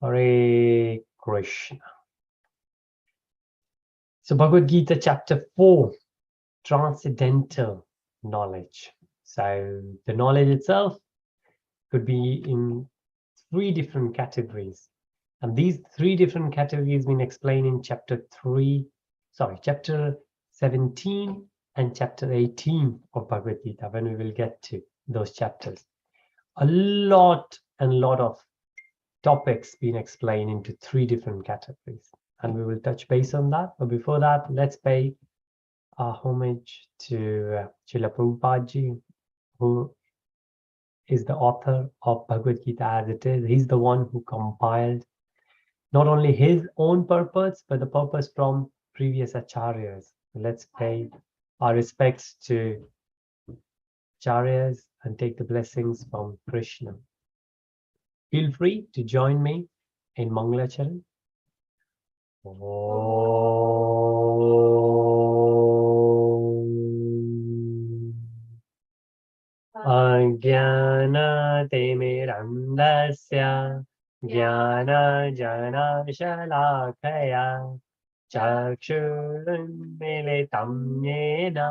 Hare Krishna. So Bhagavad-Gītā chapter 4, transcendental knowledge. So the knowledge itself could be in three different categories. And these three different categories been explained in chapter 17 and chapter 18 of Bhagavad-Gītā, when we will get to those chapters. A lot of topics being explained into three different categories. And we will touch base on that. But before that, let's pay our homage to Srila Prabhupada Ji, who is the author of Bhagavad-Gītā as it is. He's the one who compiled not only his own purpose, but the purpose from previous acharyas. Let's pay our respects to acharyas and take the blessings from Krishna. Feel free to join me in Mangalacharan. Ajnana-timirandasya jnana-jana-shalakaya chakshurunmilitam yena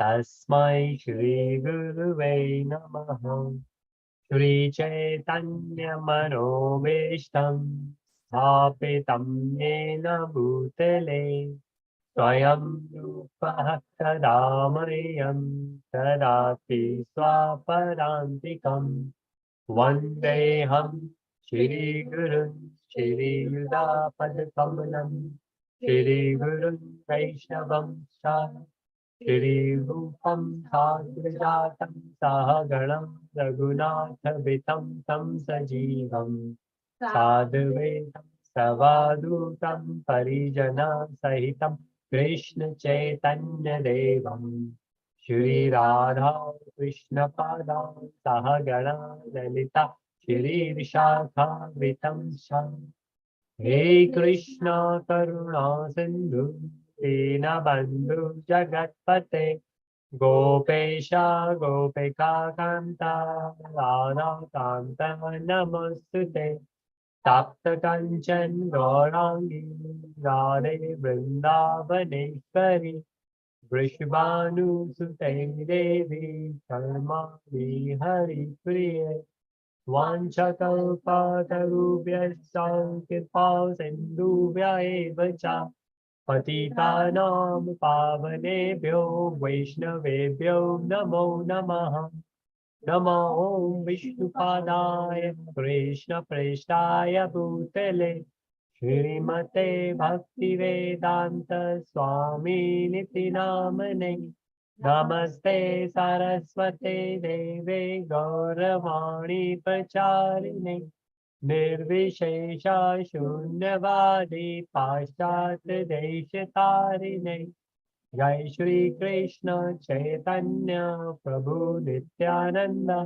tasmai Shri Guruve namaha. Shri Chaitanya Manobishtam Sthapitam Yena Bhutale Swayam Rupa Kadamayam Tadapi Swapadantikam Vandeham Shri Gurun Shri Yudapadakamalam Shri Gurun Vaishnavam Shah Shri Rupam Sagrajatam Sahaganam Raghunathavitam Tam Sajivam Sadhvetam Savadutam Parijana Sahitam Krishna Chaitanya Devam Shri Radha Krishna Padam Sahagana Lalita Shri Vishakha Vitam Sham He Krishna Karuna Sindhu Dina Bandhu Jagatpate Gopesha Gopika Kanta Radha Kanta Namostute Tapta Kanchan Gaurangi Radhe Vrindavaneshwari Vrishabhanu Sute Devi Karma Hari Priya Vanchakalpatarubhyascha Kripa Sindhubhya Evacha Patitanam Pavanebhyo Vaishnavebhyo Namo Namaha Namo Om Vishnupadaya Krishna Preshtaya Bhutale Shrimate Bhaktivedanta Swami Niti Namane Namaste Saraswate Deve Gauravani Pacharine Nirvishesha Shunyavadi Paschat Deshatarine Jai Shri Krishna Chaitanya Prabhu Nityananda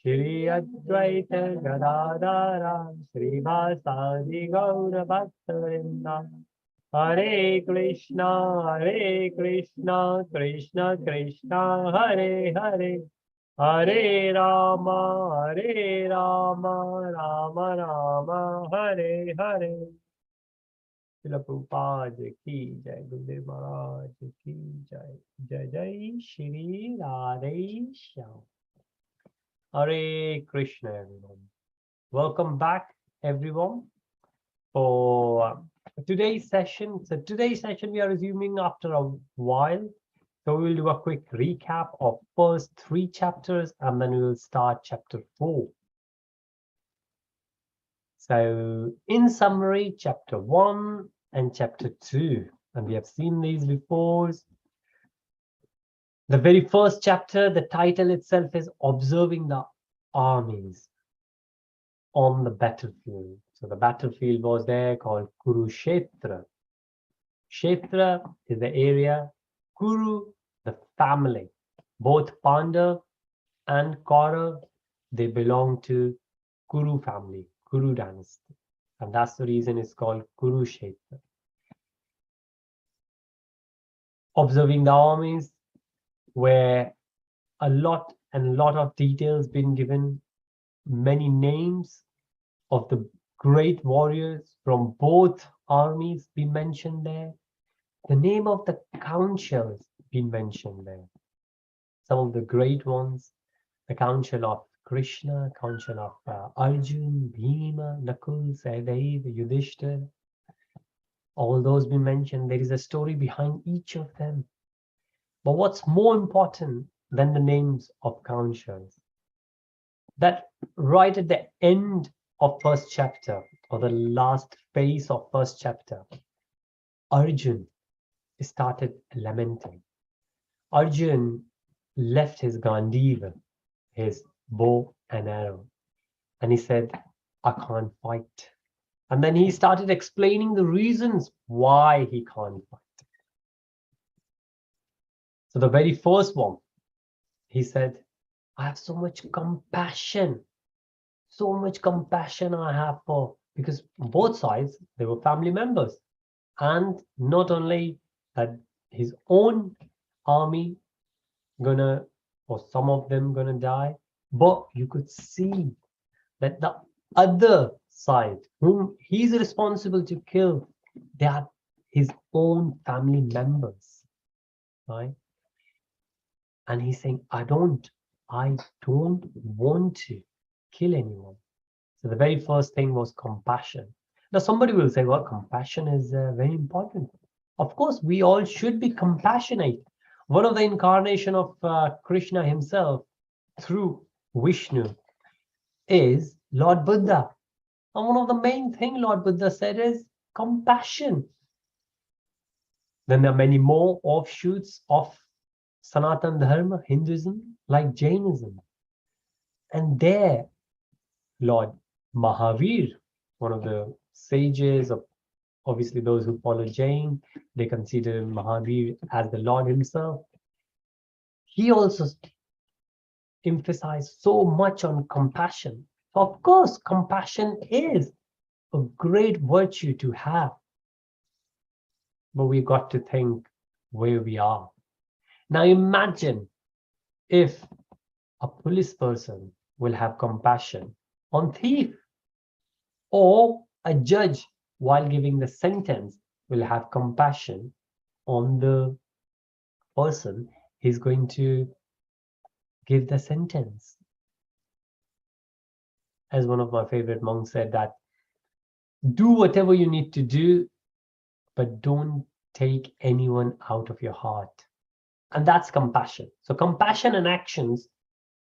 Shri Advaita Gadadara Shri Vasadi Gaura Bhaktarinda Hare Krishna Krishna Krishna Hare Hare Hare Rama Rama Rama Hare Hare. Srila Prabhupada ki jai, Gurudev Maharaj ki jai, jai jai Shri Radhe Shyam. Hare Krishna, everyone. Welcome back, everyone, for today's session. So today's session we are resuming after a while. So we will do a quick recap of first three chapters and then we will start chapter 4. So in summary, chapter 1 and chapter 2, and we have seen these before. The very first chapter, the title itself is Observing the Armies on the Battlefield. So the battlefield was there called Kurukshetra. Kshetra is the area, Kuru, the family. Both Pandav and Kaurav, they belong to Kuru family, Kuru dynasty. And that's the reason it's called Kurukshetra. Observing the armies, where a lot of details been given, many names of the great warriors from both armies been mentioned there. The name of the councils been mentioned there. Some of the great ones, the council of Krishna, council of Arjun, Bhima, Nakul, Sahadev, Yudhishthir, all those been mentioned. There is a story behind each of them. But what's more important than the names of councils, that right at the end of first chapter, or the last phase of first chapter, Arjun started lamenting. Arjun left his Gandiva, his bow and arrow, and he said, I can't fight. And then he started explaining the reasons why he can't fight. So the very first one, he said, I have so much compassion I have for, because both sides, they were family members. And not only that his own army gonna, or some of them gonna die, but you could see that the other side, whom he's responsible to kill, they are his own family members, right? And he's saying, I don't want to kill anyone. So the very first thing was compassion. Now somebody will say, well, compassion is very important. Of course, we all should be compassionate. One of the incarnation of Krishna himself through Vishnu is Lord Buddha. And one of the main things Lord Buddha said is compassion. Then there are many more offshoots of Sanatana Dharma, Hinduism, like Jainism. And there, Lord Mahavir, one of the sages of, obviously those who follow Jain, they consider Mahavir as the Lord himself. He also emphasized so much on compassion. Of course, compassion is a great virtue to have. But we got to think where we are. Now imagine if a police person will have compassion on thief, or a judge while giving the sentence will have compassion on the person he's going to give the sentence. As one of my favorite monks said, that do whatever you need to do, but don't take anyone out of your heart. And that's compassion. So compassion and actions,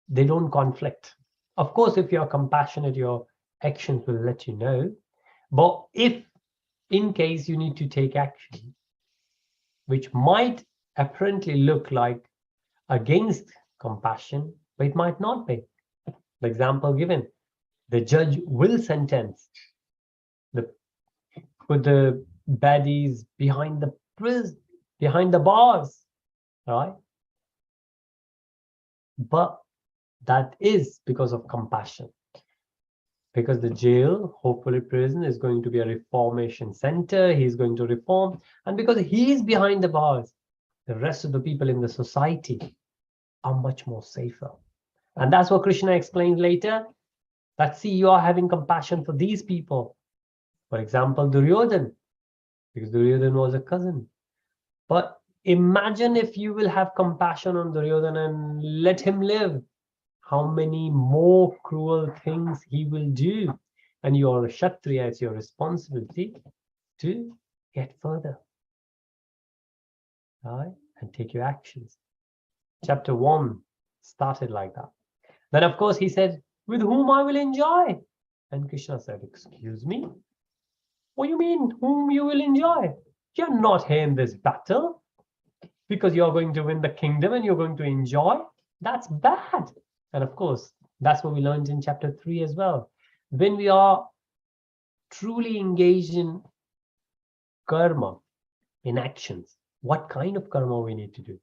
they don't conflict. Of course, if you're compassionate, your actions will let you know. But if in case you need to take action, which might apparently look like against compassion, but it might not be. The example given, the judge will sentence, put the baddies behind the prison, behind the bars, right? But that is because of compassion. Because the jail, hopefully prison, is going to be a reformation center. He's going to reform. And because he is behind the bars, the rest of the people in the society are much more safer. And that's what Krishna explains later. That see, you are having compassion for these people. For example, Duryodhana, because Duryodhana was a cousin. But imagine if you will have compassion on Duryodhana and let him live. How many more cruel things he will do. And you are a Kshatriya, it's your responsibility to get further. Right? And take your actions. Chapter 1 started like that. Then of course he said, with whom I will enjoy. And Krishna said, excuse me? What do you mean, whom you will enjoy? You're not here in this battle because you're going to win the kingdom and you're going to enjoy. That's bad. And of course, that's what we learned in chapter 3 as well. When we are truly engaged in karma, in actions, what kind of karma we need to do?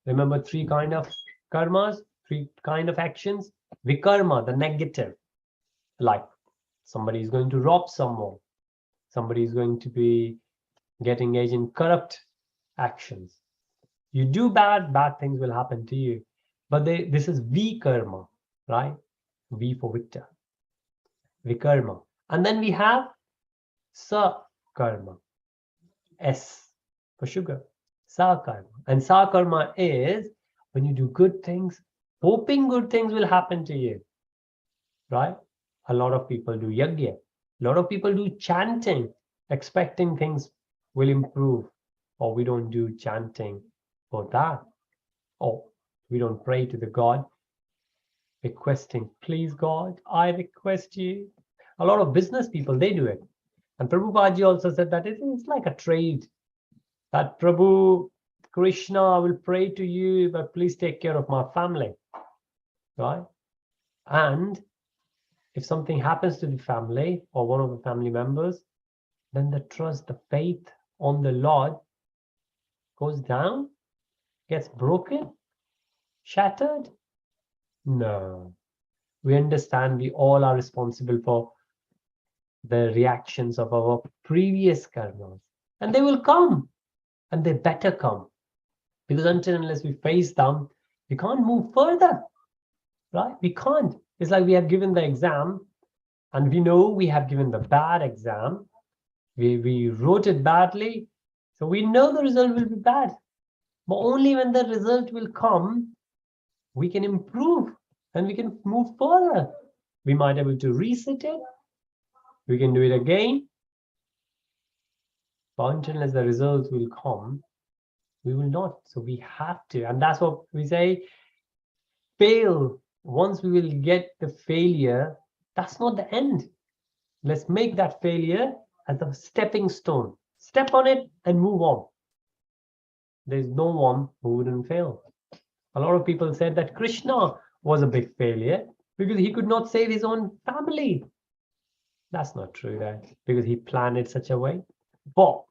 Remember 3 kind of karmas, 3 kind of actions. Vikarma, the negative, like somebody is going to rob someone, somebody is going to be getting engaged in corrupt actions. You do bad things will happen to you. But this is vikarma, right? V for Victor. Vikarma. And then we have sa-karma. S for sugar. Sa-karma. And sa-karma is when you do good things, hoping good things will happen to you. Right? A lot of people do yajna. A lot of people do chanting, expecting things will improve. Or we don't do chanting for that. Or we don't pray to the God, requesting, please God, I request you. A lot of business people, they do it. And Prabhupada also said that it's like a trade. That Prabhu, Krishna, I will pray to you, but please take care of my family. Right? And if something happens to the family or one of the family members, then the trust, the faith on the Lord goes down, gets broken, shattered. No. We understand we all are responsible for the reactions of our previous karmas. And they will come. And they better come. Because until and unless we face them, we can't move further. Right? We can't. It's like we have given the exam and we know we have given the bad exam. We wrote it badly. So we know the result will be bad. But only when the result will come, we can improve and we can move further. We might be able to reset it. We can do it again. But until unless the results will come, we will not. So we have to. And that's what we say, fail. Once we will get the failure, that's not the end. Let's make that failure as a stepping stone. Step on it and move on. There's no one who wouldn't fail. A lot of people said that Krishna was a big failure because he could not save his own family. That's not true, right? Because he planned it such a way. But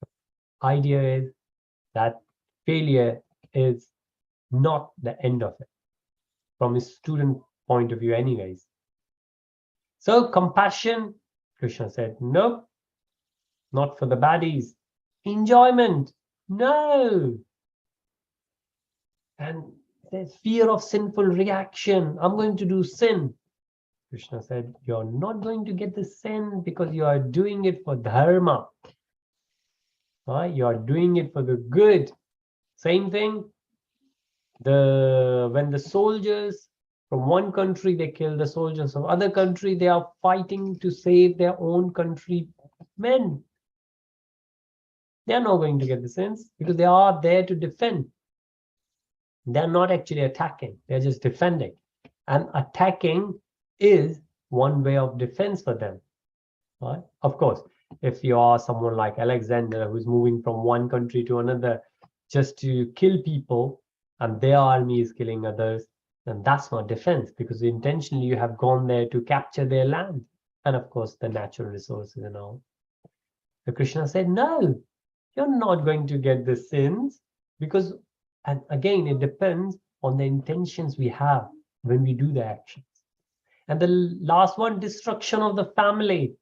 the idea is that failure is not the end of it, from a student point of view anyways. So compassion, Krishna said, nope, not for the baddies. Enjoyment, no. And there's fear of sinful reaction. I'm going to do sin. Krishna said, you're not going to get the sin because you are doing it for dharma. Right? You are doing it for the good. Same thing. When the soldiers from one country, they kill the soldiers of other country, they are fighting to save their own countrymen. They are not going to get the sins because they are there to defend. They're not actually attacking. They're just defending. And attacking is one way of defense for them. Right? Of course, if you are someone like Alexander who's moving from one country to another just to kill people and their army is killing others, then that's not defense because intentionally you have gone there to capture their land and of course the natural resources and all. So Krishna said, no, you're not going to get the sins because, and again, it depends on the intentions we have when we do the actions. And the last one, destruction of the family,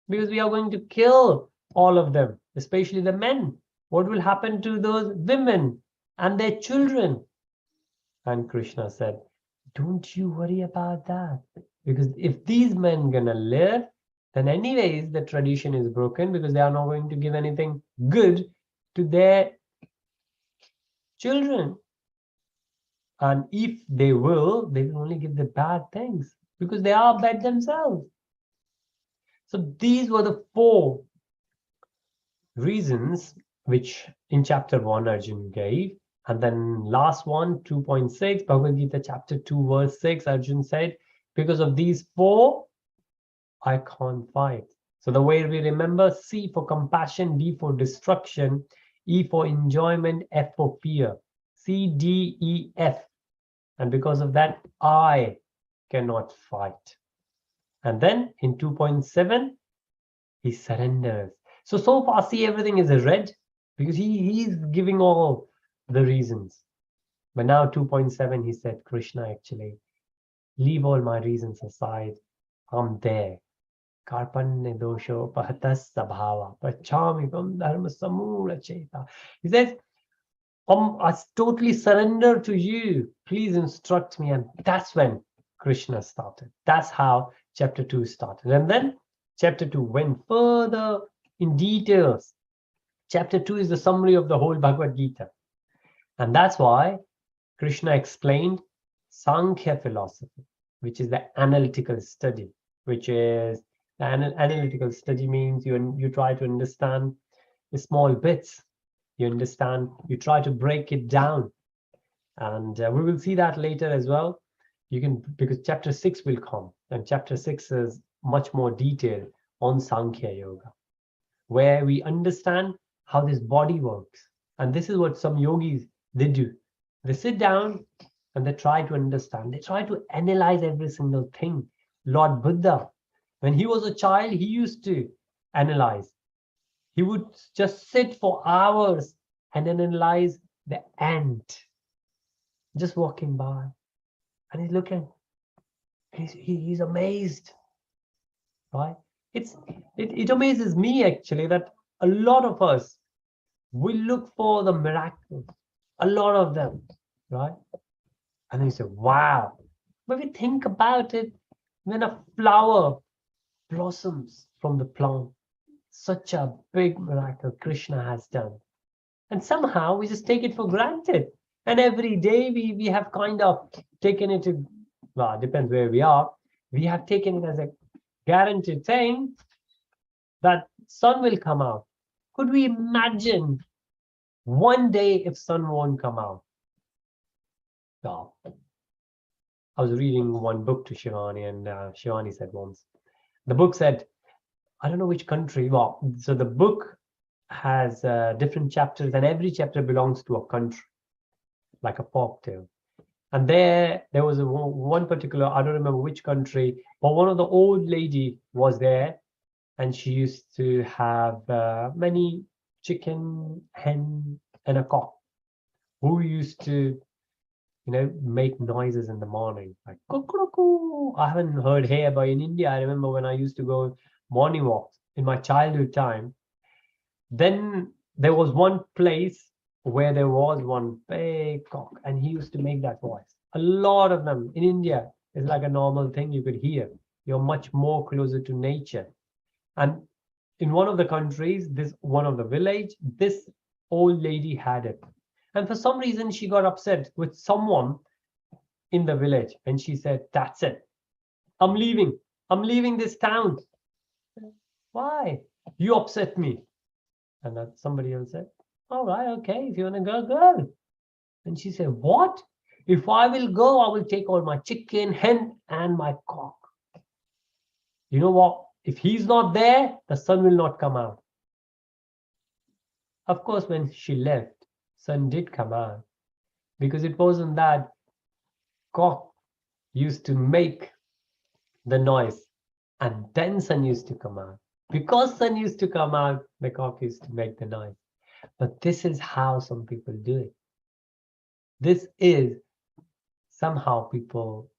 because we are going to kill all of them, especially the men. What will happen to those women and their children? And Krishna said, don't you worry about that, because if these men gonna live, then anyways the tradition is broken because they are not going to give anything good to their children. And if they will only give the bad things because they are bad themselves. So these were the 4 reasons which in chapter 1 Arjun gave. And then last one, 2.6, Bhagavad-Gītā chapter 2 verse 6, Arjun said, because of these 4, I can't fight. So the way we remember, C for compassion, D for destruction, E for enjoyment, F for fear. C, D, E, F. And because of that, I cannot fight. And then in 2.7, he surrenders. So far, see, everything is red because he's giving all the reasons. But now 2.7, he said, Krishna, actually, leave all my reasons aside. I'm there. Karpanne dosho pahatas sabhava pachamikam dharma samula cheta. He says, I totally surrender to you. Please instruct me. And that's when Krishna started. That's how chapter 2 started. And then chapter 2 went further in details. Chapter 2 is the summary of the whole Bhagavad-Gītā. And that's why Krishna explained Sankhya philosophy, which is the analytical study, which is analytical study means you try to understand the small bits. You understand, you try to break it down. And we will see that later as well. You can, because chapter 6 will come, and chapter 6 is much more detailed on Sankhya Yoga, where we understand how this body works. And this is what some yogis, they do. They sit down and they try to understand. They try to analyze every single thing. Lord Buddha, when he was a child, he used to analyze. He would just sit for hours and analyze the ant just walking by. And he's looking. He's amazed, right? It amazes me actually that a lot of us, we look for the miracles, a lot of them, right? And then you say, wow. But we think about it, when a flower blossoms from the plant, such a big miracle Krishna has done. And somehow we just take it for granted. And every day we have kind of taken it to, well, it depends where we are. We have taken it as a guaranteed thing that sun will come out. Could we imagine one day if sun won't come out? No. I was reading one book to Shivani, and Shivani said once, the book said, I don't know which country. Well, so the book has different chapters, and every chapter belongs to a country, like a folktale. And there was one particular, I don't remember which country, but one of the old lady was there, and she used to have many chicken, hen, and a cock, who used to, make noises in the morning, like cuckoo. I haven't heard here, but in India, I remember when I used to go morning walks in my childhood time, then there was one place where there was one big cock, and he used to make that voice. A lot of them in India is like a normal thing you could hear. You're much more closer to nature. And in one of the countries, one of the village, this old lady had it. And for some reason, she got upset with someone in the village, and she said, that's it. I'm leaving. I'm leaving this town. Why? You upset me. And that somebody else said, all right, okay, if you want to go, go. And she said, what? If I will go, I will take all my chicken, hen, and my cock. You know what? If he's not there, the sun will not come out. Of course, when she left, sun did come out, because it wasn't that cock used to make the noise, and then sun used to come out. Because sun used to come out, the cock used to make the noise. But this is how some people do it. This is somehow people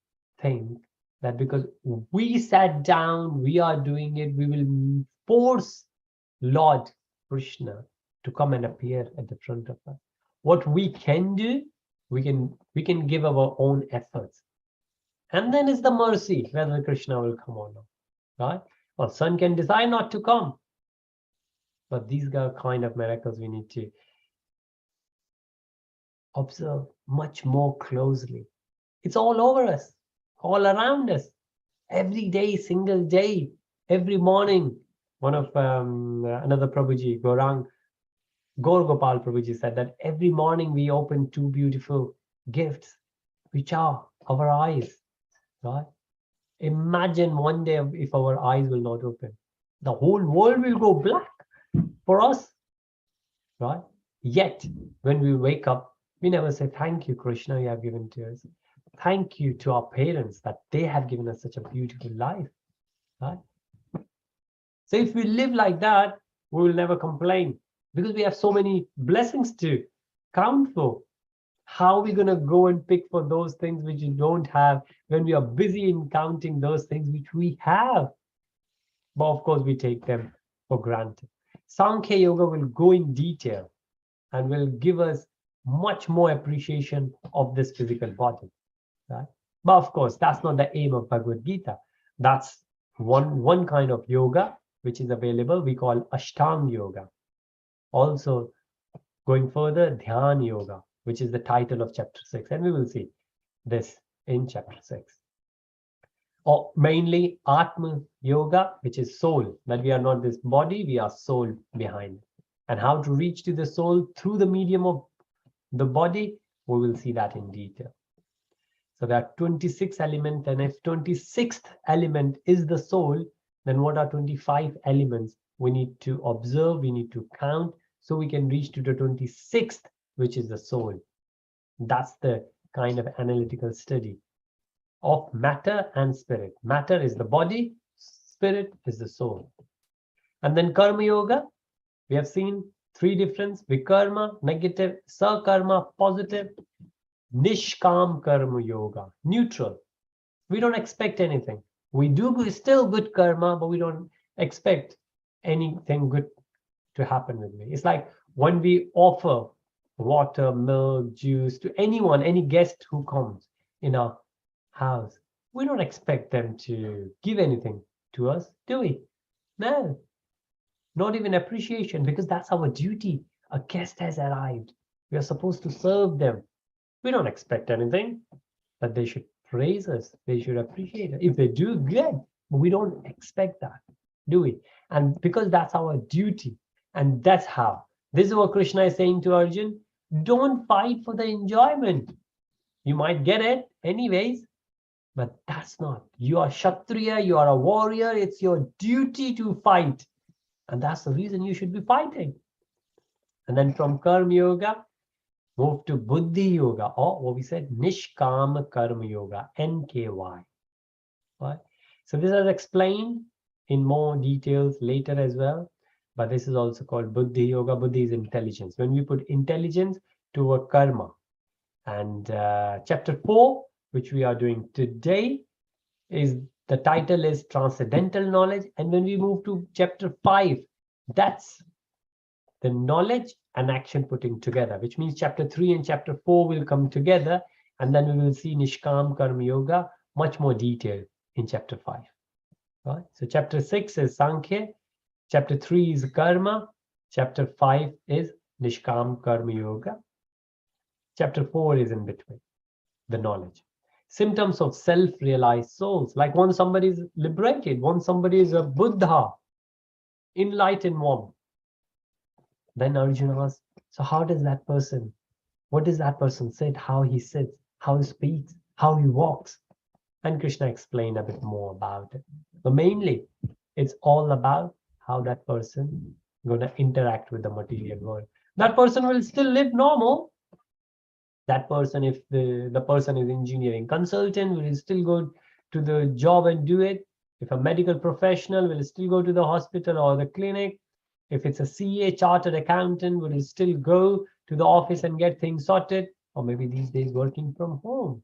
think that because we sat down, we are doing it, we will force Lord Krishna to come and appear at the front of us. What we can do, we can give our own efforts. And then is the mercy whether Krishna will come or not, right? Well, sun can decide not to come. But these are kind of miracles we need to observe much more closely. It's all over us, all around us, every day, single day, every morning. One of another Prabhuji, Gaur Gopal Prabhuji said that every morning we open two beautiful gifts, which are our eyes, right? Imagine one day if our eyes will not open. The whole world will go black for us, right? Yet, when we wake up, we never say, thank you, Krishna, you have given to us. Thank you to our parents that they have given us such a beautiful life, right? So if we live like that, we will never complain, because we have so many blessings to count for. How are we going to go and pick for those things which you don't have when we are busy in counting those things which we have? But of course, we take them for granted. Sankhya Yoga will go in detail and will give us much more appreciation of this physical body, right? But of course, that's not the aim of Bhagavad-Gītā. That's one kind of yoga which is available, we call Ashtanga Yoga. Also, going further, Dhyan Yoga, which is the title of chapter 6, and we will see this in chapter 6. Or mainly Atma Yoga, which is soul, that we are not this body, we are soul behind. And how to reach to the soul through the medium of the body, we will see that in detail. So there are 26 elements, and if 26th element is the soul, then what are 25 elements? We need to observe, we need to count, so we can reach to the 26th, which is the soul. That's the kind of analytical study of matter and spirit. Matter is the body, spirit is the soul. And then Karma Yoga, we have seen three difference: Vikarma, negative; Sakarma, positive; Nishkam Karma Yoga, neutral. We don't expect anything. We do still good karma, but we don't expect anything good to happen with me. It's like when we offer water, milk, juice to anyone, any guest who comes in our house, we don't expect them to give anything to us, do we? No, not even appreciation, because that's our duty. A guest has arrived. We are supposed to serve them. We don't expect anything, but they should praise us. They should appreciate it. If they do, good. But we don't expect that, do we? And because that's our duty, and that's how. This is what Krishna is saying to Arjun. Don't fight for the enjoyment. You might get it anyways, but that's not. You are Kshatriya, you are a warrior. It's your duty to fight. And that's the reason you should be fighting. And then from Karma Yoga, move to Buddhi Yoga, or what we said, Nishkama Karma Yoga, NKY. Right? So this is explained in more details later as well, but this is also called Buddhi Yoga. Buddhi is intelligence. When we put intelligence to a karma. And chapter 4, which we are doing today, is the title is Transcendental Knowledge. And when we move to chapter 5, that's the knowledge and action putting together, which means chapter 3 and chapter 4 will come together, and then we will see Nishkam Karma Yoga much more detailed in chapter 5. Right? So chapter 6 is Sankhya, chapter 3 is Karma, chapter 5 is Nishkam Karma Yoga, chapter 4 is in between, the knowledge. Symptoms of self-realized souls, like once somebody is liberated, once somebody is a Buddha, enlightened one. Then Arjuna asks, so how does that person, what does that person say, how he sits, how he speaks, how he walks? And Krishna explained a bit more about it. But mainly, it's all about how that person is going to interact with the material world. That person will still live normal. That person, if the person is engineering consultant, will still go to the job and do it. If a medical professional, will still go to the hospital or the clinic. If it's a CA, chartered accountant, will still go to the office and get things sorted, or maybe these days working from home.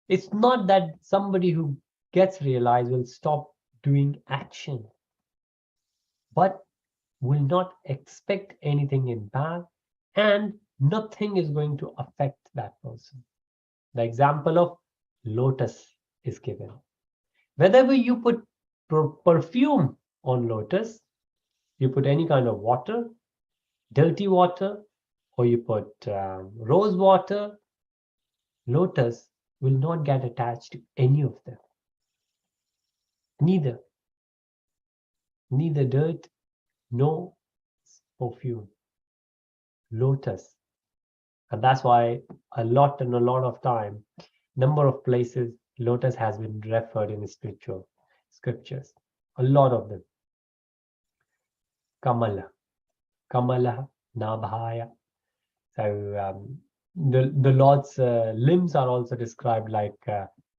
It's not that somebody who gets realized will stop doing action, but will not expect anything in bad, and nothing is going to affect that person. The example of lotus is given. Whether you put perfume on lotus, you put any kind of water, dirty water, or you put rose water, lotus will not get attached to any of them. Neither dirt, no perfume. Lotus. And that's why a lot of time, number of places, lotus has been referred in the spiritual scriptures. A lot of them. Kamala, Nabhaya. So the Lord's limbs are also described like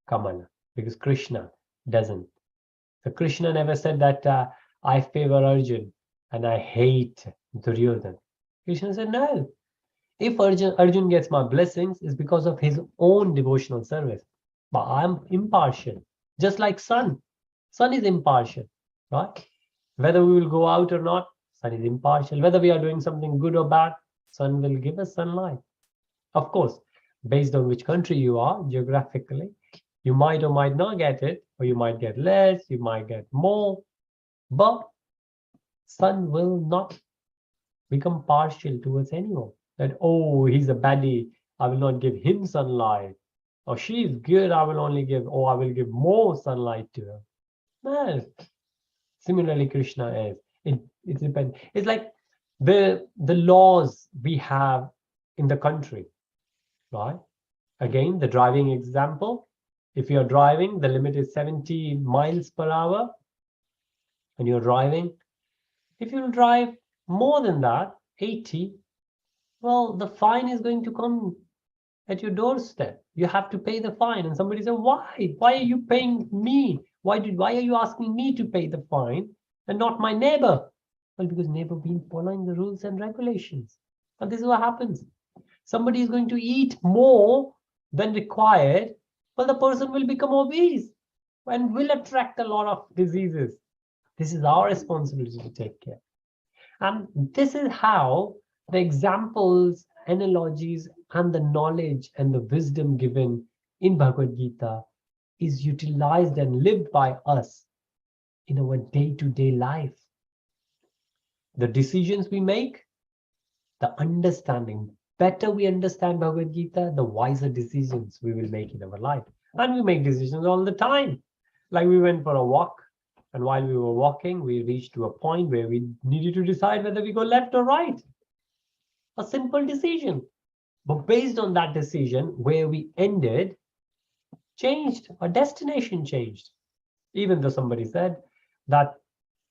Kamala, because Krishna doesn't. So Krishna never said that I favor Arjun and I hate Duryodhana. Krishna said, no. If Arjun gets my blessings, it's because of his own devotional service. But I'm impartial, just like sun. Sun is impartial, right? Whether we will go out or not, sun is impartial. Whether we are doing something good or bad, sun will give us sunlight. Of course, based on which country you are, geographically, You might or might not get it, or you might get less, you might get more, but sun will not become partial towards anyone. That, oh, he's a baddie, I will not give him sunlight. Or she is good, I will only give, or I will give more sunlight to her. No. Similarly, Krishna is. It depends. It's like the laws we have in the country, right? Again, the driving example. If you're driving, the limit is 70 miles per hour, and you're driving. If you drive more than that, 80, well, the fine is going to come at your doorstep. You have to pay the fine. And somebody said, why? Why are you paying me? Why are you asking me to pay the fine and not my neighbor? Well, because neighbor been following the rules and regulations. And this is what happens. Somebody is going to eat more than required. Well, the person will become obese and will attract a lot of diseases. This is our responsibility to take care. And this is how the examples, analogies, and the knowledge and the wisdom given in Bhagavad-Gītā is utilized and lived by us in our day-to-day life. The decisions we make, the understanding, better we understand Bhagavad-Gītā, the wiser decisions we will make in our life. And we make decisions all the time. Like we went for a walk, and while we were walking, we reached to a point where we needed to decide whether we go left or right. A simple decision. But based on that decision, where we ended changed, our destination changed. Even though somebody said that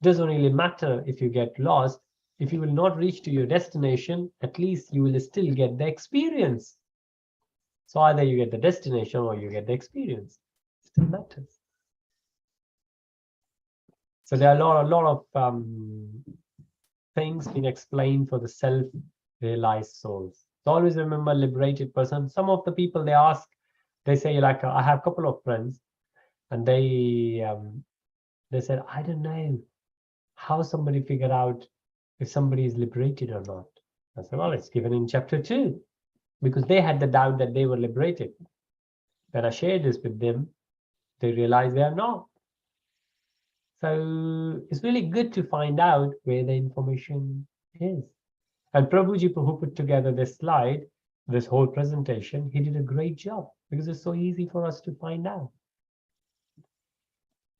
doesn't really matter if you get lost, if you will not reach to your destination, at least you will still get the experience. So either you get the destination or you get the experience. It still matters. So there are a lot of things being explained for the self-realized souls. So always remember, liberated person. Some of the people they ask, they say, like, I have a couple of friends, and they said, I don't know how somebody figured out if somebody is liberated or not. I said, well, it's given in chapter 2, because they had the doubt that they were liberated. When I shared this with them, they realized they are not. So it's really good to find out where the information is. And Prabhuji, who put together this slide, this whole presentation, he did a great job because it's so easy for us to find out.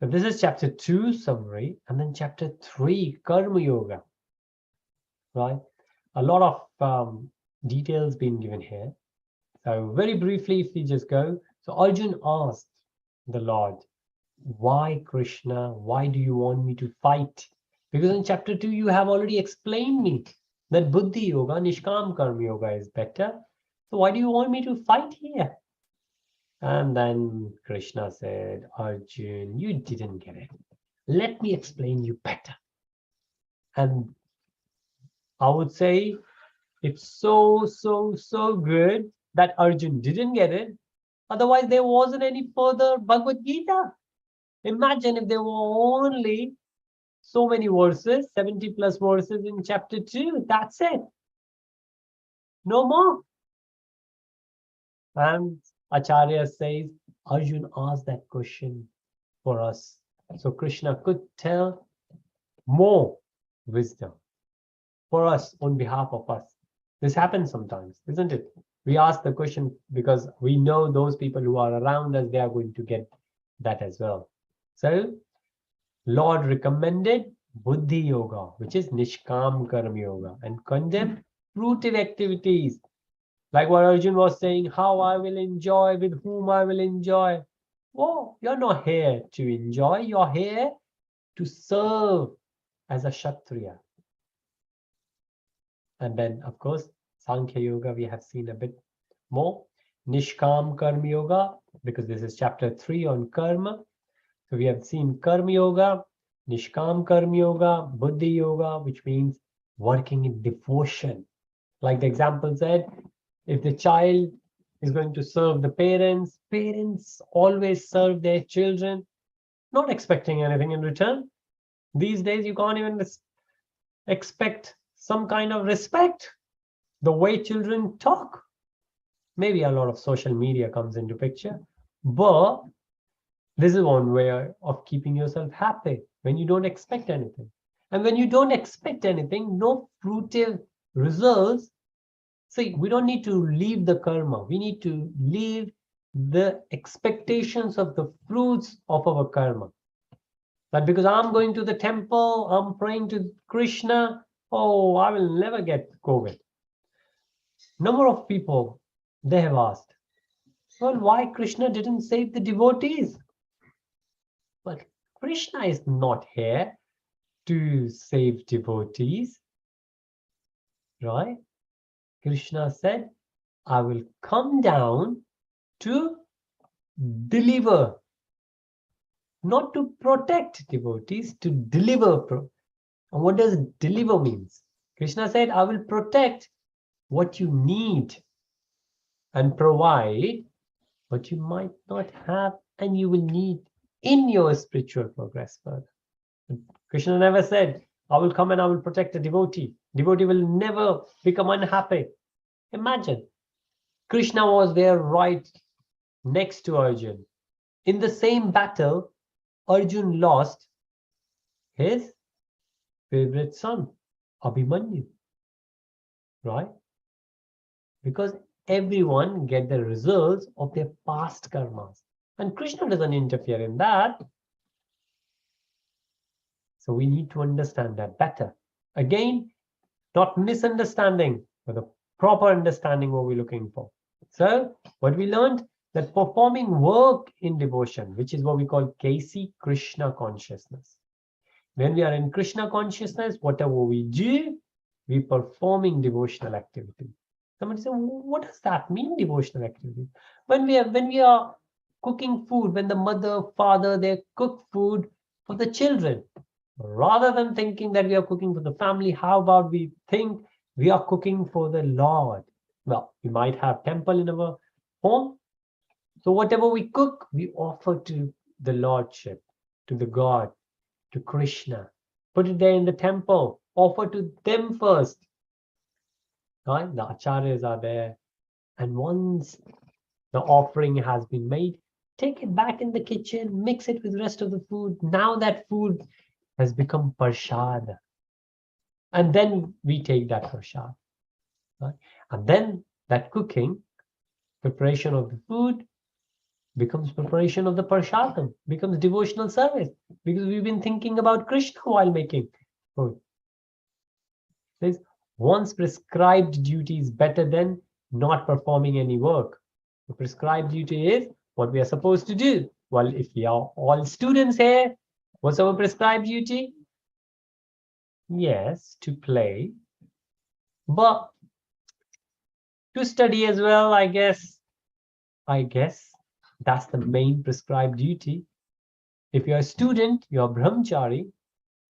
So this is chapter 2 summary, and then chapter 3, Karma Yoga. Right? A lot of details being given here. So very briefly, if we just go. So Arjun asked the Lord, why Krishna? Why do you want me to fight? Because in chapter 2, you have already explained me that Buddhi Yoga, Nishkam Karma Yoga is better. So why do you want me to fight here? And then Krishna said, Arjun, you didn't get it. Let me explain you better. And I would say it's so good that Arjun didn't get it. Otherwise, there wasn't any further Bhagavad-Gītā. Imagine if there were only so many verses, 70 plus verses in chapter 2. That's it. No more. And Acharya says, Arjun asked that question for us. So Krishna could tell more wisdom for us on behalf of us. This happens sometimes, isn't it? We ask the question because we know those people who are around us, they are going to get that as well. So Lord recommended Buddhi Yoga, which is Nishkam Karma Yoga, and condemned fruitive activities. Like what Arjun was saying, how I will enjoy, with whom I will enjoy. Oh, you're not here to enjoy, you're here to serve as a Kshatriya. And then, of course, Sankhya Yoga, we have seen a bit more. Nishkam Karma Yoga, because this is chapter 3 on karma. So we have seen Karma Yoga, Nishkam Karma Yoga, Buddhi Yoga, which means working in devotion. Like the example said, if the child is going to serve the parents, parents always serve their children, not expecting anything in return. These days, you can't even expect some kind of respect. The way children talk. Maybe a lot of social media comes into picture, but This is one way of keeping yourself happy, when you don't expect anything. And when you don't expect anything, no fruitive results. See, we don't need to leave the karma. We need to leave the expectations of the fruits of our karma. That because I'm going to the temple, I'm praying to Krishna, oh, I will never get COVID. Number of people, they have asked, well, why Krishna didn't save the devotees? But Krishna is not here to save devotees, right? Krishna said, I will come down to deliver, not to protect devotees, to deliver. And what does deliver means? Krishna said, I will protect what you need and provide what you might not have and you will need in your spiritual progress further. Krishna never said, I will come and I will protect a devotee. Devotee will never become unhappy. Imagine, Krishna was there right next to Arjun. In the same battle, Arjun lost his favorite son, Abhimanyu, right? Because everyone get the results of their past karmas. And Krishna doesn't interfere in that. So we need to understand that better. Again, not misunderstanding, but a proper understanding what we're looking for. So what we learned, that performing work in devotion, which is what we call KC, Krishna consciousness. When we are in Krishna consciousness, whatever we do, we're performing devotional activity. Somebody say, what does that mean, devotional activity? When we are cooking food, when the mother, father, they cook food for the children, rather than thinking that we are cooking for the family, how about we think we are cooking for the Lord? Well, we might have temple in our home. So whatever we cook, we offer to the Lordship, to the God, to Krishna. Put it there in the temple. Offer to them first. Right? The acharyas are there. And once the offering has been made, take it back in the kitchen, mix it with the rest of the food. Now that food has become prasad. And then we take that prasad. Right? And then that cooking, preparation of the food, becomes preparation of the prasadam, becomes devotional service, because we've been thinking about Krishna while making food. There's one's prescribed duty is better than not performing any work. The prescribed duty is what we are supposed to do. Well, if we are all students here, what's our prescribed duty? Yes, to play, but to study as well, I guess that's the main prescribed duty. If you're a student, you're brahmachari.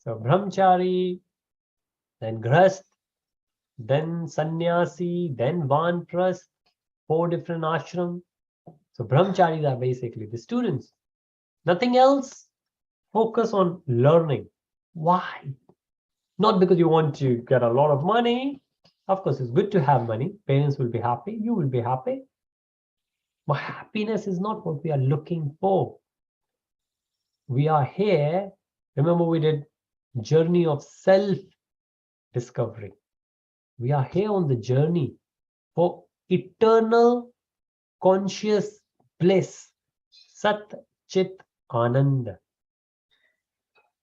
So brahmachari, then grahast, then sannyasi, then vanpras, 4 different ashrams. So brahmacharis are basically the students. Nothing else. Focus on learning. Why? Not because you want to get a lot of money. Of course, it's good to have money. Parents will be happy. You will be happy. But happiness is not what we are looking for. We are here. Remember, we did journey of self-discovery. We are here on the journey for eternal conscious bliss, Sat Chit Ananda.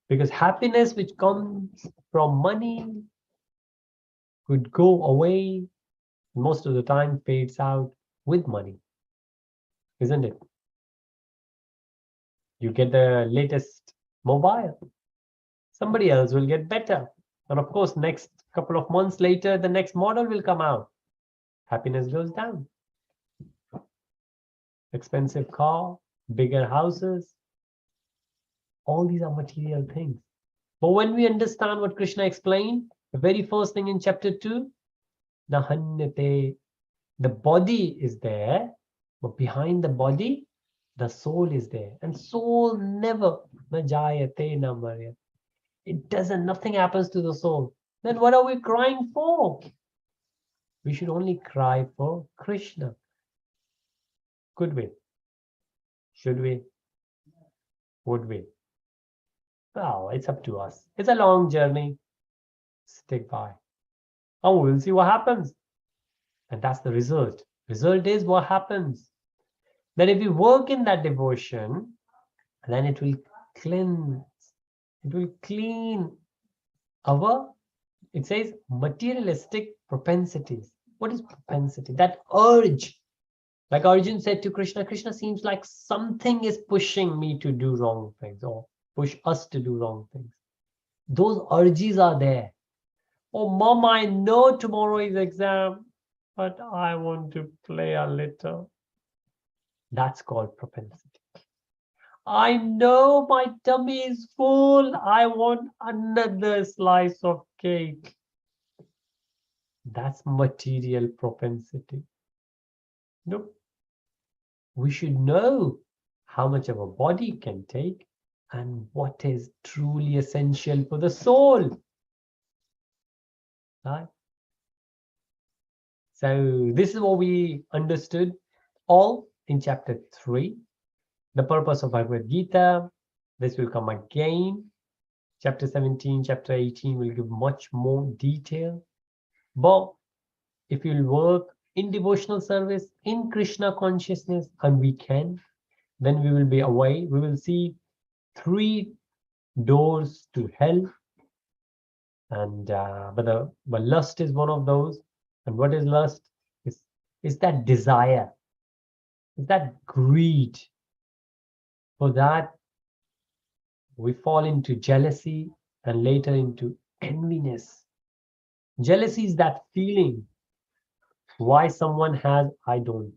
Because happiness which comes from money could go away, most of the time fades out with money, isn't it? You get the latest mobile, somebody else will get better. And of course, next couple of months later, the next model will come out. Happiness goes down. Expensive car, bigger houses, all these are material things. But when we understand what Krishna explained, the very first thing in chapter 2, Nahanyate, the body is there, but behind the body, the soul is there. And soul never, Najayate na maryate. It doesn't, nothing happens to the soul. Then what are we crying for? We should only cry for Krishna. Could we? Should we? Would we? Well, it's up to us. It's a long journey. Stick by. And we'll see what happens. And that's the result. Result is what happens. Then if we work in that devotion, then it will cleanse. It will clean our, it says, materialistic propensities. What is propensity? That urge. Like Arjun said to Krishna, Krishna seems like something is pushing me to do wrong things or push us to do wrong things. Those urges are there. Oh, Mom, I know tomorrow is exam, but I want to play a little. That's called propensity. I know my tummy is full. I want another slice of cake. That's material propensity. Nope. We should know how much of a body can take and what is truly essential for the soul. Right? So this is what we understood all in chapter 3. The purpose of Bhagavad-Gītā. This will come again. Chapter 17, chapter 18 will give much more detail. But if you'll work in devotional service, in Krishna consciousness, and we can, then we will be away. We will see 3 doors to hell. And but lust is one of those. And what is lust? Is that desire. Is that greed. For that, we fall into jealousy and later into enviness. Jealousy is that feeling. Why someone has, I don't.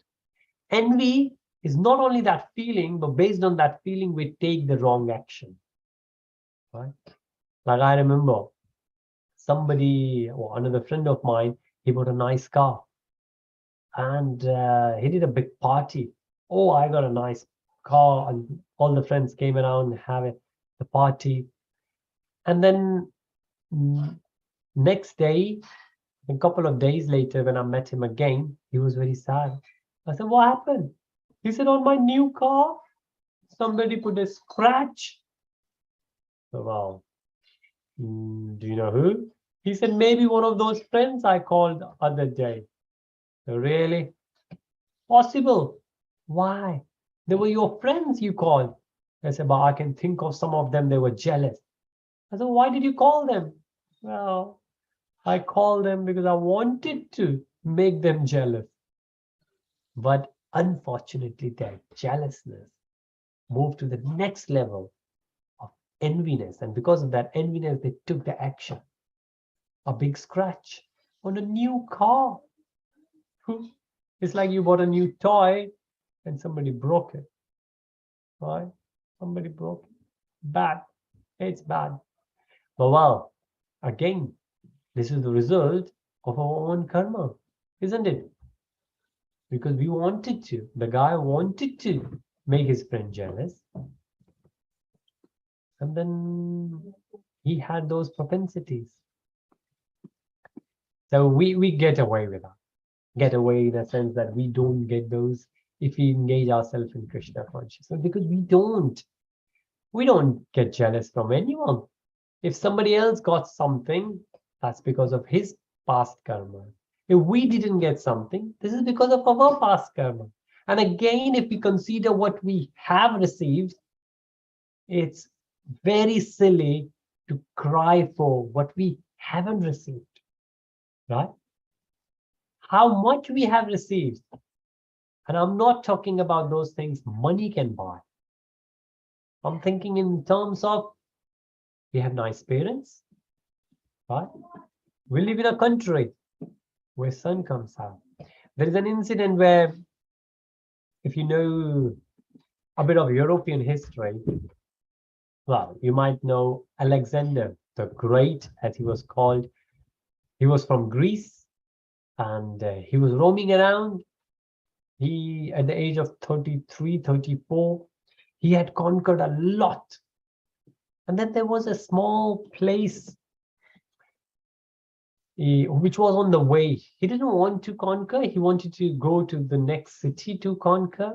Envy is not only that feeling, but based on that feeling, we take the wrong action. Right? Like I remember somebody or another friend of mine, he bought a nice car and he did a big party. Oh, I got a nice car, and all the friends came around and have the party. And then next day, a couple of days later, when I met him again, he was very sad. I said, what happened? He said, on my new car, somebody put a scratch. So, wow. Do you know who? He said, maybe one of those friends I called the other day. Really? Possible. Why? They were your friends you called. I said, but I can think of some of them, they were jealous. I said, why did you call them? Well, I called them because I wanted to make them jealous. But unfortunately, their jealousness moved to the next level of enviness. And because of that enviness, they took the action. A big scratch on a new car. It's like you bought a new toy and somebody broke it. Right? Somebody broke it. Bad. It's bad. But wow, again, this is the result of our own karma, isn't it? Because we wanted to. The guy wanted to make his friend jealous. And then he had those propensities. So we get away with that. Get away in the sense that we don't get those if we engage ourselves in Krishna consciousness, because we don't get jealous from anyone. If somebody else got something, that's because of his past karma. If we didn't get something, this is because of our past karma. And again, if we consider what we have received, it's very silly to cry for what we haven't received, right? How much we have received. And I'm not talking about those things money can buy. I'm thinking in terms of, we have nice parents, right? We live in a country where sun comes out. There is an incident where, if you know a bit of European history, well, you might know Alexander the Great, as he was called. He was from Greece, and he was roaming around. He, at the age of 33, 34, he had conquered a lot. And then there was a small place which was on the way. He didn't want to conquer. He wanted to go to the next city to conquer.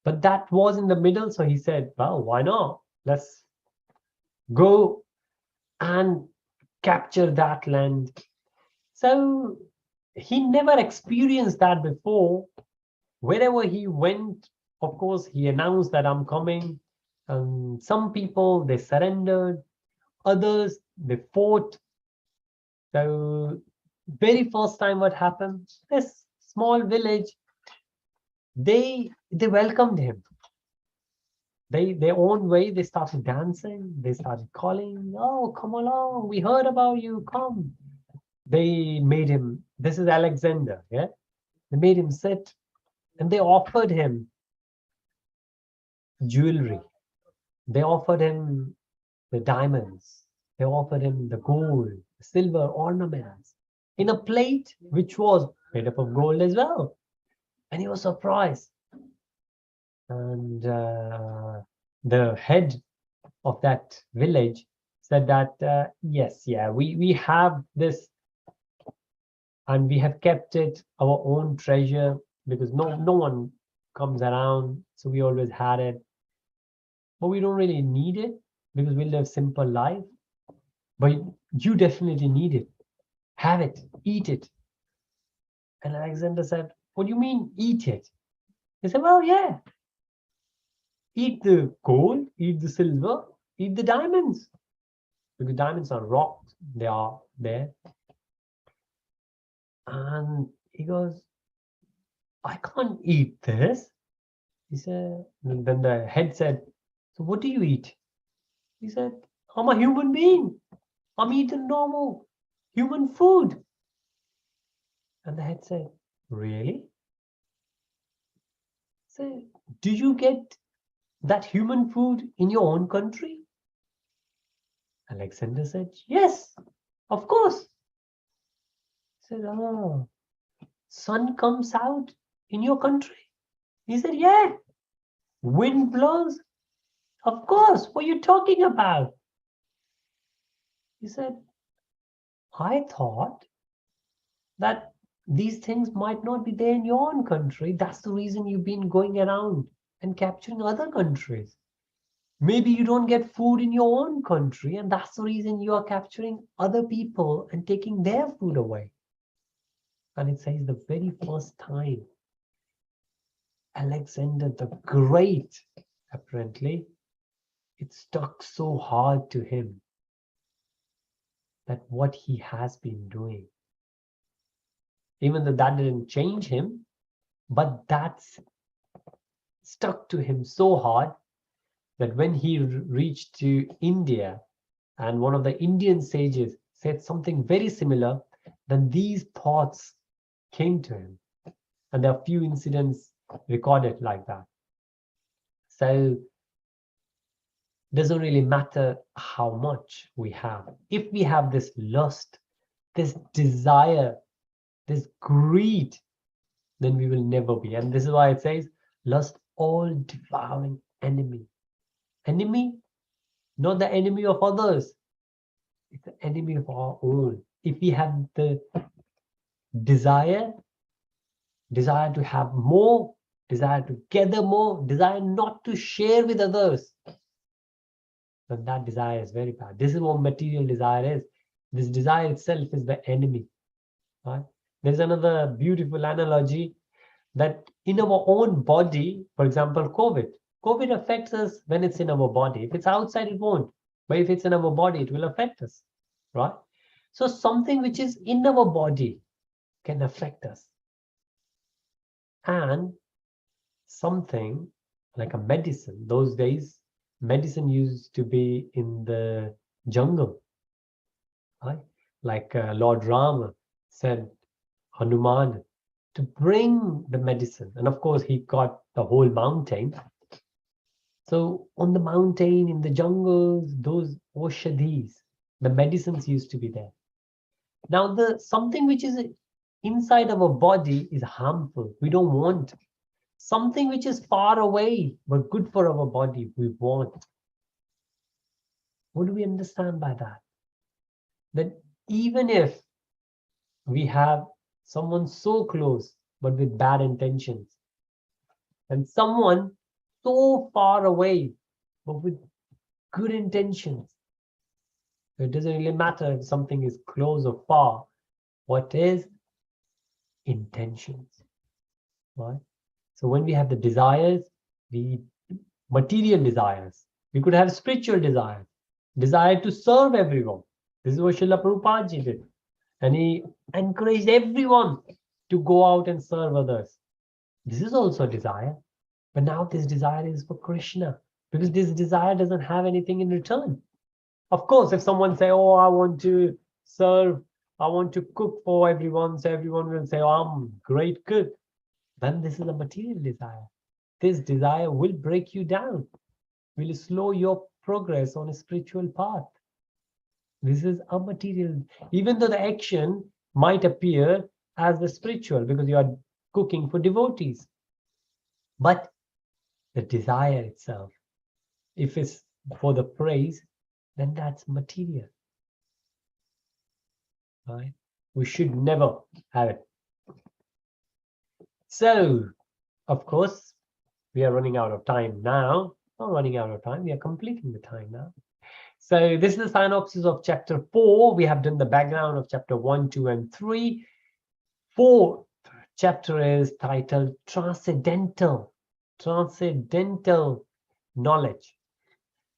But that was in the middle. So he said, well, why not? Let's go and capture that land. So he never experienced that before. Wherever he went, of course, he announced that I'm coming. Some people, they surrendered. Others, they fought. So very first time what happened, this small village, they welcomed him. Their own way, they started dancing, they started calling, oh, come along, we heard about you, come. They made him, this is Alexander, yeah? They made him sit and they offered him jewelry. They offered him the diamonds. They offered him the gold, the silver ornaments in a plate which was made up of gold as well. And he was surprised. And the head of that village said that, yes, yeah, we have this and we have kept it our own treasure because no one comes around. So we always had it. But we don't really need it because we live simple life. But you definitely need it. Have it, eat it. And Alexander said, what do you mean eat it? He said, well, yeah. Eat the gold, eat the silver, eat the diamonds. Because diamonds are rocked, they are there. And he goes, I can't eat this. He said, and then the head said, so what do you eat? He said, I'm a human being. I'm eating normal human food. And the head said, really? So, do you get that human food in your own country? Alexander said, yes, of course. He said, oh, sun comes out in your country? He said, yeah. Wind blows? Of course. What are you talking about? He said, I thought that these things might not be there in your own country. That's the reason you've been going around and capturing other countries. Maybe you don't get food in your own country, and that's the reason you are capturing other people and taking their food away. And it says the very first time, Alexander the Great, apparently, it stuck so hard to him that what he has been doing, even though that didn't change him, but that's stuck to him so hard that when he reached to India and one of the Indian sages said something very similar, then these thoughts came to him. And there are few incidents recorded like that. So it doesn't really matter how much we have. If we have this lust, this desire, this greed, then we will never be. And this is why it says, lust, all devouring enemy. Enemy, not the enemy of others. It's the enemy of our own. If we have the desire to have more, desire to gather more, desire not to share with others, then that desire is very bad. This is what material desire is. This desire itself is the enemy. Right? There's another beautiful analogy that in our own body, for example, COVID affects us when it's in our body. If it's outside, it won't. But if it's in our body, it will affect us. Right? So something which is in our body can affect us. And something like a medicine, those days, medicine used to be in the jungle. Right? Like Lord Rama said, Hanuman, to bring the medicine. And of course, he got the whole mountain. So on the mountain, in the jungles, those oshadhis, the medicines used to be there. Now, something which is inside our body is harmful. We don't want. Something which is far away, but good for our body, we want. What do we understand by that? That even if we have someone so close, but with bad intentions, and someone so far away, but with good intentions. It doesn't really matter if something is close or far. What is intentions, right? So when we have the desires, material desires, we could have spiritual desires, desire to serve everyone. This is what Srila Prabhupada ji did. And he encouraged everyone to go out and serve others. This is also a desire. But now this desire is for Krishna, because this desire doesn't have anything in return. Of course, if someone say, oh, I want to serve, I want to cook for everyone, so everyone will say, oh, I'm great cook. Then this is a material desire. This desire will break you down, will slow your progress on a spiritual path. This is a material, even though the action might appear as the spiritual, because you are cooking for devotees. But the desire itself, if it's for the praise, then that's material. Right? We should never have it. So, of course, we are running out of time now. Not running out of time, we are completing the time now. So this is the synopsis of chapter 4. We have done the background of chapter 1, 2, and 3. Fourth chapter is titled Transcendental Knowledge.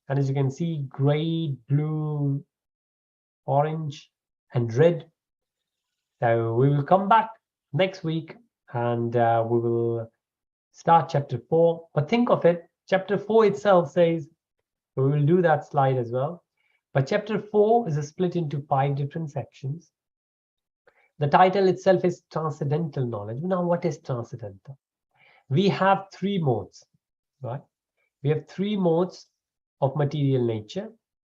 And as you can see, gray, blue, orange, and red. So we will come back next week and we will start chapter 4. But think of it, chapter 4 itself says, we will do that slide as well. But chapter 4 is split into 5 different sections. The title itself is Transcendental Knowledge. Now, what is transcendental? We have 3 modes, right? We have 3 modes of material nature.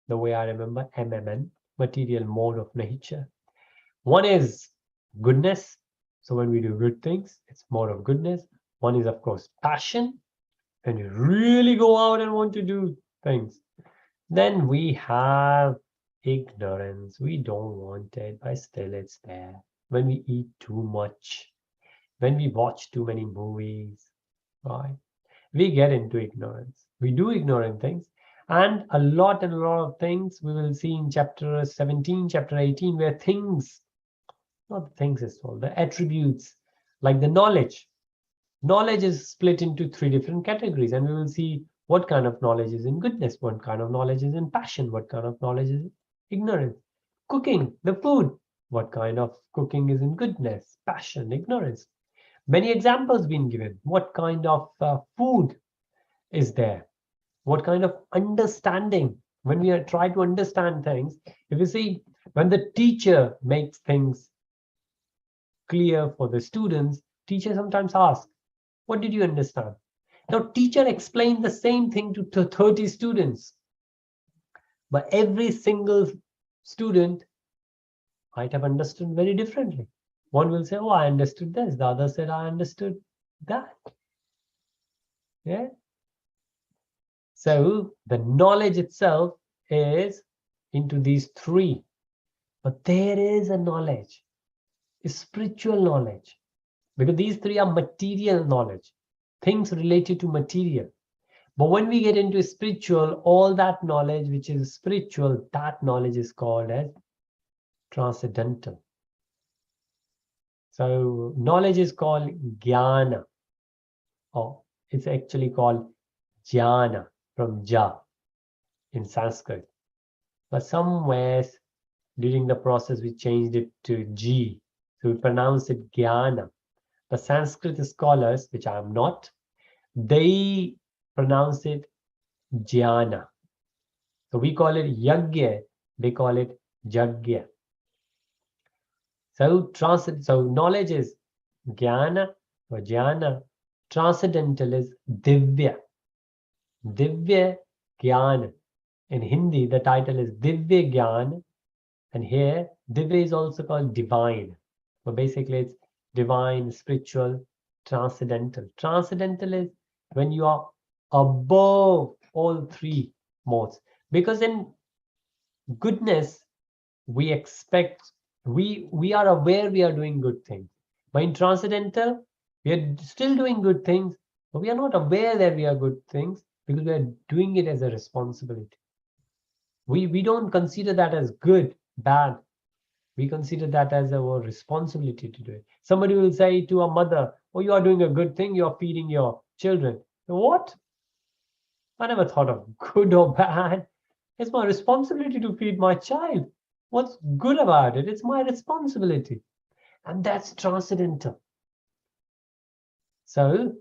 The way I remember, MMN, material mode of nature. One is goodness. So when we do good things, it's mode of goodness. One is, of course, passion. When you really go out and want to do things. Then we have ignorance. We don't want it, but still it's there. When we eat too much, when we watch too many movies, right? We get into ignorance. We do ignorant things. And a lot of things we will see in chapter 17, chapter 18, where things, not the things as well, the attributes, like the knowledge. Knowledge is split into 3 different categories, and we will see what kind of knowledge is in goodness, what kind of knowledge is in passion, what kind of knowledge is in ignorance. Cooking, the food, what kind of cooking is in goodness, passion, ignorance. Many examples being given. What kind of food is there? What kind of understanding? When we try to understand things, if you see, when the teacher makes things clear for the students, teacher sometimes asks, what did you understand? Now, teacher explained the same thing to 30 students, but every single student might have understood very differently. One will say, oh, I understood this. The other said, I understood that. Yeah. So the knowledge itself is into these 3. But there is a knowledge, a spiritual knowledge, because these 3 are material knowledge, things related to material. But when we get into spiritual, all that knowledge which is spiritual, that knowledge is called as transcendental. So knowledge is called jnana, or it's actually called jnana, from ja in Sanskrit. But somewhere during the process we changed it to G, so we pronounce it jnana. The Sanskrit scholars, which I am not, they pronounce it jnana. So we call it yagya, they call it jagya. So knowledge is jnana or jnana. Transcendental is divya. Divya Gyan. In Hindi, the title is Divya Gyan. And here, Divya is also called divine. But basically, it's divine, spiritual, transcendental. Transcendental is when you are above all 3 modes. Because in goodness, we expect, we are aware we are doing good things. But in transcendental, we are still doing good things, but we are not aware that we are good things, because we are doing it as a responsibility. We don't consider that as good, bad. We consider that as our responsibility to do it. Somebody will say to a mother, oh, you are doing a good thing, you are feeding your children. What? I never thought of good or bad. It's my responsibility to feed my child. What's good about it? It's my responsibility. And that's transcendental. So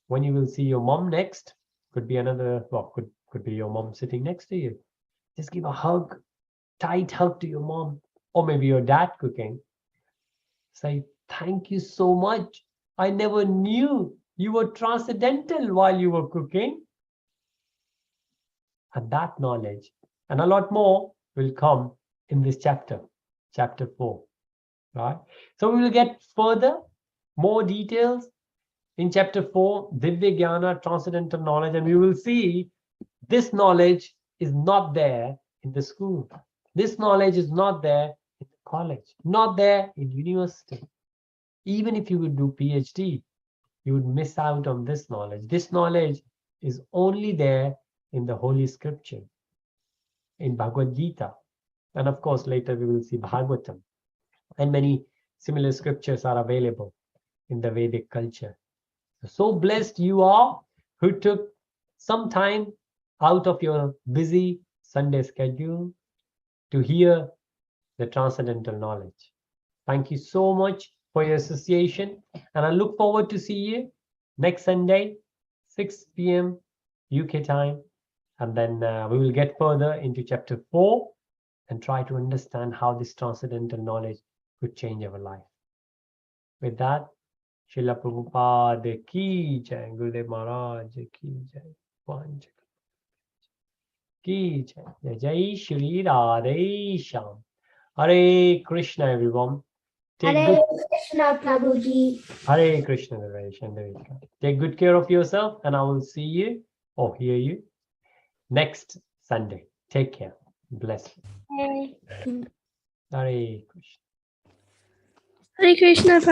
when you will see your mom next, could be another, well, could be your mom sitting next to you. Just give a hug, tight hug to your mom, or maybe your dad cooking. Say, thank you so much. I never knew you were transcendental while you were cooking. And that knowledge and a lot more will come in this chapter, chapter 4. Right? So we will get further, more details in chapter 4, Divya Jnana, transcendental knowledge, and we will see this knowledge is not there in the school. This knowledge is not there in the college, not there in university. Even if you would do PhD, you would miss out on this knowledge. This knowledge is only there in the Holy Scripture, in Bhagavad-Gītā. And of course, later we will see Bhagavatam. And many similar scriptures are available in the Vedic culture. So blessed you are who took some time out of your busy Sunday schedule to hear the transcendental knowledge. Thank you so much for your association. And I look forward to see you next Sunday, 6 p.m. UK time. And then we will get further into chapter 4 and try to understand how this transcendental knowledge could change our life. With that, Srila Prabhupada ki jai, Gurudev Maharaj ki jai, ki jai, jai jai Shri Radhe Shyam. Hare Krishna, everyone. Hare Krishna, Prabhuji. Hare Krishna, take good care of yourself, and I will see you or hear you next Sunday. Take care. Bless you. Hare Krishna. Hare Krishna, Prabhuji.